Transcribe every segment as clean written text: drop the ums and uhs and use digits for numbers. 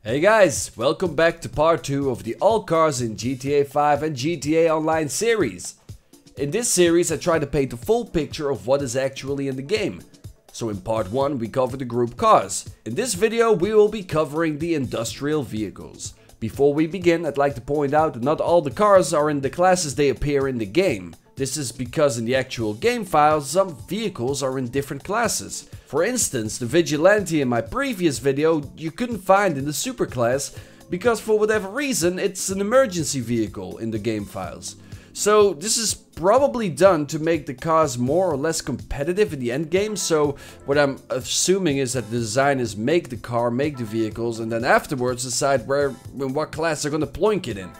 Hey guys, welcome back to part 2 of the All Cars in GTA 5 and GTA Online series. In this series I try to paint the full picture of what is actually in the game. So in part 1 we covered the group cars. In this video we will be covering the industrial vehicles. Before we begin, I'd like to point out that not all the cars are in the classes they appear in the game. This is because in the actual game files some vehicles are in different classes. For instance, the Vigilante in my previous video you couldn't find in the super class because for whatever reason it's an emergency vehicle in the game files. So this is probably done to make the cars more or less competitive in the end game. So what I'm assuming is that the designers make the car, make the vehicles, and then afterwards decide in what class they're gonna ploink it in.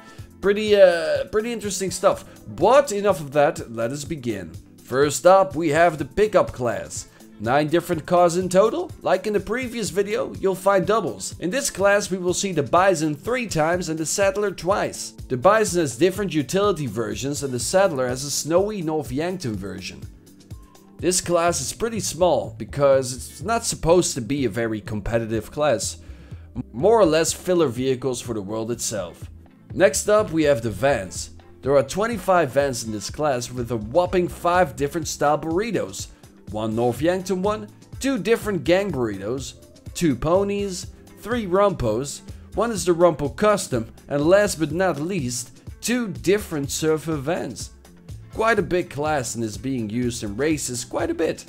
Pretty interesting stuff. But enough of that, let us begin. First up we have the pickup class. 9 different cars in total. Like in the previous video, you'll find doubles. In this class we will see the Bison 3 times and the Saddler twice. The Bison has different utility versions and the Saddler has a snowy North Yankton version. This class is pretty small because it's not supposed to be a very competitive class. More or less filler vehicles for the world itself. Next up we have the vans. There are 25 vans in this class with a whopping 5 different style burritos. 1 North Yankton one, 2 different gang burritos, 2 ponies, 3 rumpos, 1 is the rumpo custom, and last but not least, 2 different surfer vans. Quite a big class and is being used in races quite a bit.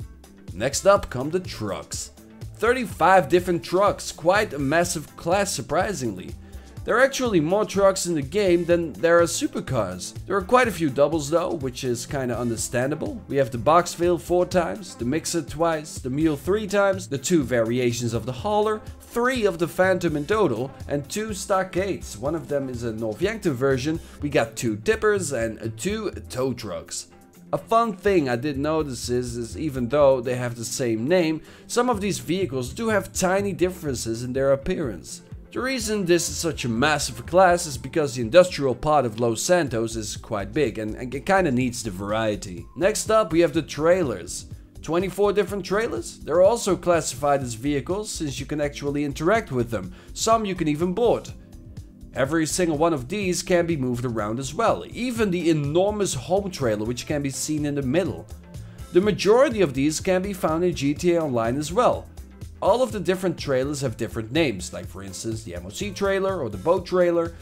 Next up come the trucks. 35 different trucks, quite a massive class surprisingly. There are actually more trucks in the game than there are supercars. There are quite a few doubles though, which is kinda understandable. We have the Boxville 4 times, the Mixer twice, the Mule 3 times, the 2 variations of the Hauler, 3 of the Phantom in total, and 2 Stockades. One of them is a North Yankton version. We got 2 tippers and 2 tow trucks. A fun thing I did notice is even though they have the same name, some of these vehicles do have tiny differences in their appearance. The reason this is such a massive class is because the industrial part of Los Santos is quite big and it kinda needs the variety. Next up we have the trailers. 24 different trailers. They're also classified as vehicles since you can actually interact with them. Some you can even board. Every single one of these can be moved around as well. Even the enormous home trailer which can be seen in the middle. The majority of these can be found in GTA Online as well. All of the different trailers have different names, like for instance the MOC trailer or the boat trailer.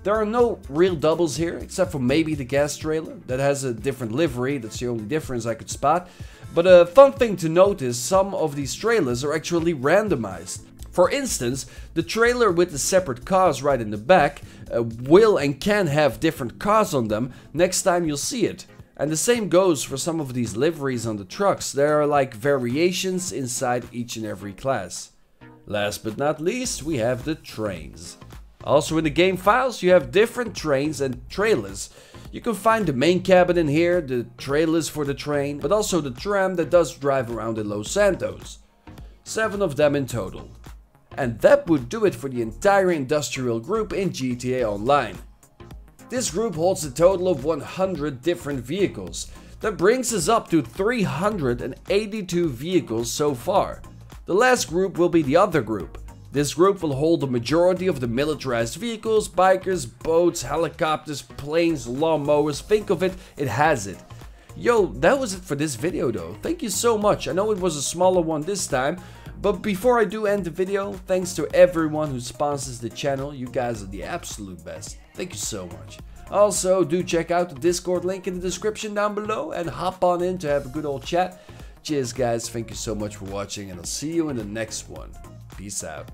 There are no real doubles here, except for maybe the gas trailer. That has a different livery, that's the only difference I could spot. But a fun thing to note is some of these trailers are actually randomized. For instance, the trailer with the separate cars right in the back will and can have different cars on them next time you'll see it. And the same goes for some of these liveries on the trucks. There are like variations inside each and every class. Last but not least, we have the trains. Also in the game files, you have different trains and trailers. You can find the main cabin in here, the trailers for the train, but also the tram that does drive around in Los Santos. 7 of them in total. And that would do it for the entire industrial group in GTA Online. This group holds a total of 100 different vehicles. That brings us up to 382 vehicles so far. The last group will be the other group. This group will hold the majority of the militarized vehicles, bikers, boats, helicopters, planes, lawnmowers. Think of it, it has it. Yo, that was it for this video though. Thank you so much. I know it was a smaller one this time. But before I do end the video, thanks to everyone who sponsors the channel. You guys are the absolute best. Thank you so much. Also, do check out the Discord link in the description down below and hop on in to have a good old chat. Cheers guys, thank you so much for watching and I'll see you in the next one. Peace out.